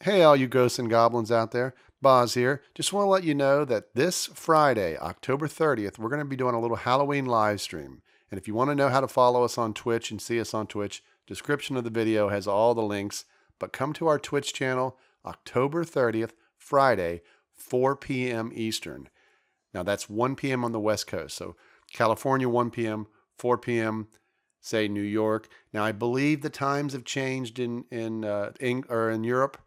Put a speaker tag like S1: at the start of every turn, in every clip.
S1: Hey, all you ghosts and goblins out there. Boz here. Just want to let you know that this Friday, October 30th, we're going to be doing a little Halloween live stream. And if you want to know how to follow us on Twitch and see us on Twitch, description of the video has all the links. But come to our Twitch channel, October 30th, Friday, 4 p.m. Eastern. Now that's 1 p.m. on the West Coast. So California, 1 p.m., 4 p.m., say New York. Now I believe the times have changed in Europe.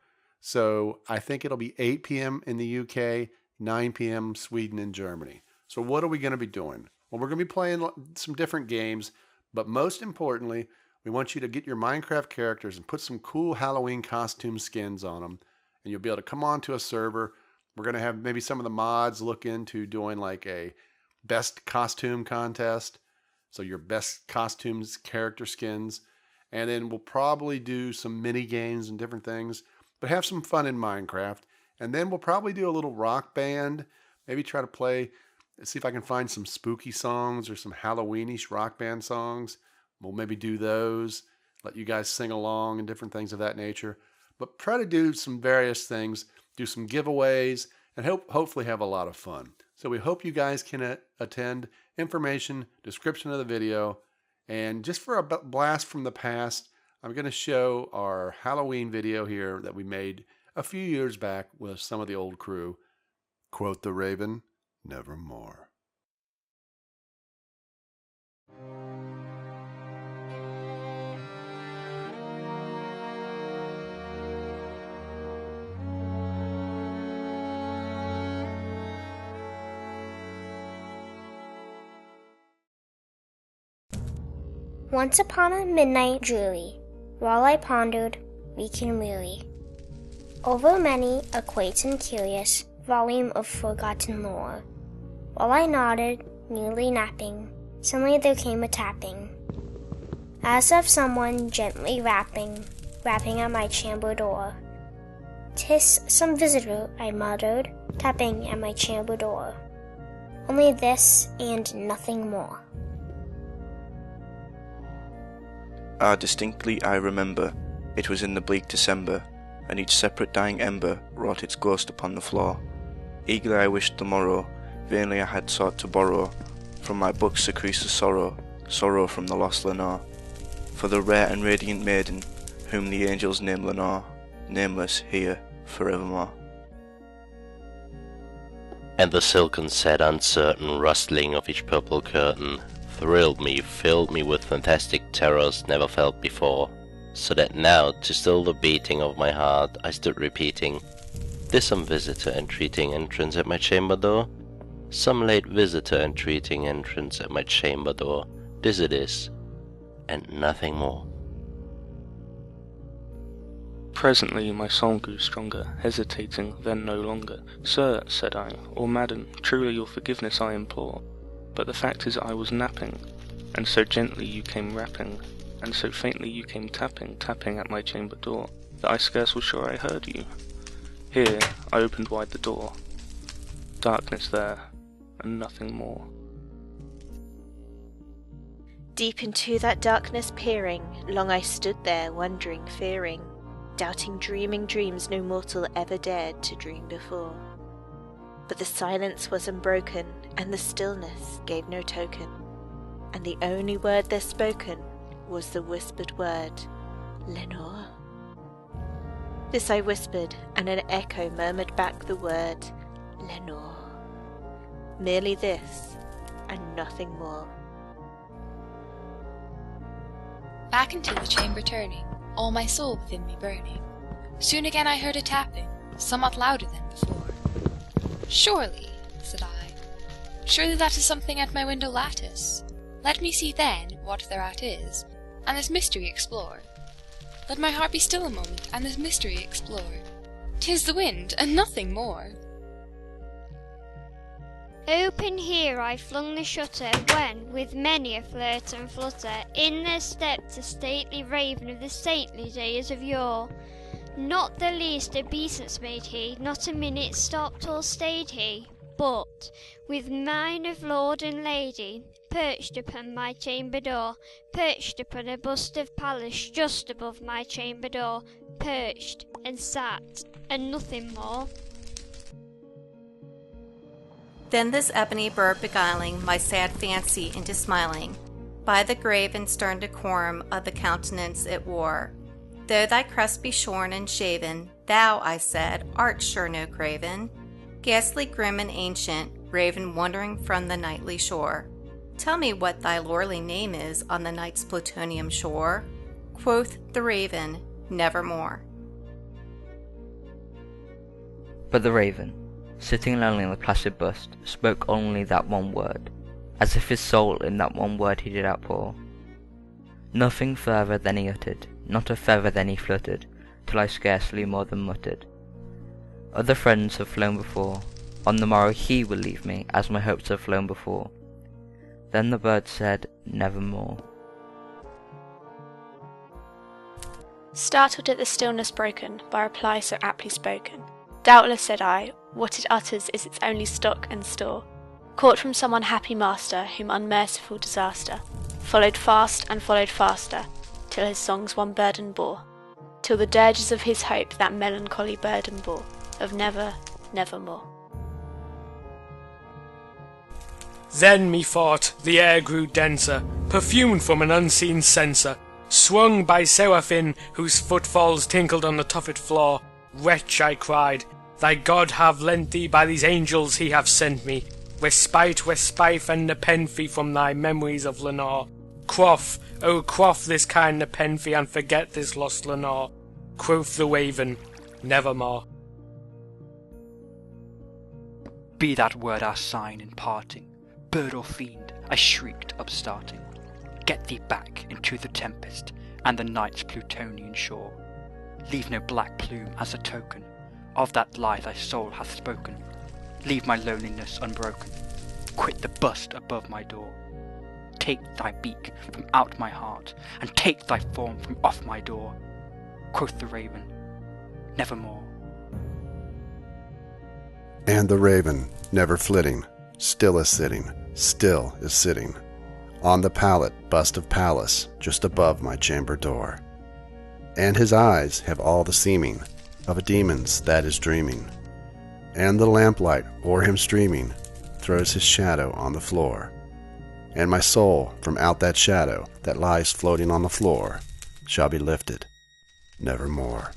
S1: So I think it'll be 8 p.m. in the UK, 9 p.m. Sweden and Germany. So what are we going to be doing? Well, we're going to be playing some different games, but most importantly, we want you to get your Minecraft characters and put some cool Halloween costume skins on them, and you'll be able to come on to a server. We're going to have maybe some of the mods look into doing like a best costume contest. So your best costumes, character skins, and then we'll probably do some mini games and different things. But have some fun in Minecraft. And then we'll probably do a little rock band. Maybe try to play, see if I can find some spooky songs or some Halloweenish rock band songs. We'll maybe do those. Let you guys sing along and different things of that nature. But try to do some various things. Do some giveaways. And hopefully have a lot of fun. So we hope you guys can attend. Information, description of the video. And just for a blast from the past, I'm going to show our Halloween video here that we made a few years back with some of the old crew. Quote the Raven, nevermore.
S2: Once upon a midnight dreary, while I pondered, weak and weary, over many a quaint and curious volume of forgotten lore, while I nodded, nearly napping, suddenly there came a tapping, as of someone gently rapping at my chamber door. "'Tis some visitor," I muttered, tapping at my chamber door. Only this and nothing more.
S3: Distinctly I remember, it was in the bleak December, and each separate dying ember wrought its ghost upon the floor. Eagerly I wished the morrow, vainly I had sought to borrow from my books Secretia sorrow from the lost Lenore, for the rare and radiant maiden, whom the angels name Lenore, nameless here forevermore.
S4: And the silken sad uncertain rustling of each purple curtain thrilled me, filled me with fantastic terrors never felt before, so that now, to still the beating of my heart, I stood repeating, "'Tis some visitor entreating entrance at my chamber door, some late visitor entreating entrance at my chamber door, this it is, and nothing more."
S5: Presently my soul grew stronger, hesitating then no longer. "Sir," said I, "or madam, truly your forgiveness I implore. But the fact is I was napping, and so gently you came rapping, and so faintly you came tapping at my chamber door, that I scarce was sure I heard you." Here I opened wide the door. Darkness there, and nothing more.
S6: Deep into that darkness peering, long I stood there, wondering, fearing, doubting, dreaming dreams no mortal ever dared to dream before. But the silence was unbroken, and the stillness gave no token, and the only word there spoken was the whispered word, "Lenore." This I whispered, and an echo murmured back the word, "Lenore." Merely this, and nothing more.
S7: Back into the chamber turning, all my soul within me burning, soon again I heard a tapping, somewhat louder than before. "Surely," said I, "surely that is something at my window lattice. Let me see then what thereat is, and this mystery explore. Let my heart be still a moment, and this mystery explore. 'Tis the wind, and nothing more."
S8: Open here I flung the shutter, when, with many a flirt and flutter, in there stepped a stately raven of the saintly days of yore. Not the least obeisance made he, not a minute stopped or stayed he, but, with mine of lord and lady, perched upon my chamber door, perched upon a bust of Pallas just above my chamber door, perched and sat. and nothing more.
S9: Then this ebony bird beguiling my sad fancy into smiling, by the grave and stern decorum of the countenance it wore. Though thy crest be shorn and shaven, thou, I said, art sure no craven, ghastly grim and ancient, raven wandering from the nightly shore. Tell me what thy lordly name is on the night's plutonium shore. Quoth the raven, nevermore.
S10: But the raven, sitting lonely on the placid bust, spoke only that one word, as if his soul in that one word he did outpour. Nothing further than he uttered, not a feather then he fluttered, till I scarcely more than muttered. Other friends have flown before, on the morrow he will leave me, as my hopes have flown before. Then the bird said, nevermore.
S11: Startled at the stillness broken by a reply so aptly spoken, doubtless, said I, what it utters is its only stock and store, caught from some unhappy master whom unmerciful disaster followed fast and followed faster, till his songs one burden bore, till the dirges of his hope that melancholy burden bore, of never, nevermore.
S12: Then methought the air grew denser, perfumed from an unseen censer, swung by seraphim whose footfalls tinkled on the tuffet floor. Wretch, I cried, thy God have lent thee, by these angels he have sent me, respite, and nepenthe from thy memories of Lenore. Quaff, oh quaff this kind nepenthe, and forget this lost Lenore. Quoth the raven, nevermore.
S13: Be that word our sign in parting, bird or fiend, I shrieked, upstarting. Get thee back into the tempest, and the night's Plutonian shore. Leave no black plume as a token of that lie thy soul hath spoken. Leave my loneliness unbroken. Quit the bust above my door. Take thy beak from out my heart, and take thy form from off my door. Quoth the raven, nevermore.
S1: And the raven, never flitting, still is sitting, on the pallet bust of Pallas, just above my chamber door. And his eyes have all the seeming of a demon's that is dreaming, and the lamplight o'er him streaming throws his shadow on the floor. And my soul from out that shadow that lies floating on the floor shall be lifted nevermore.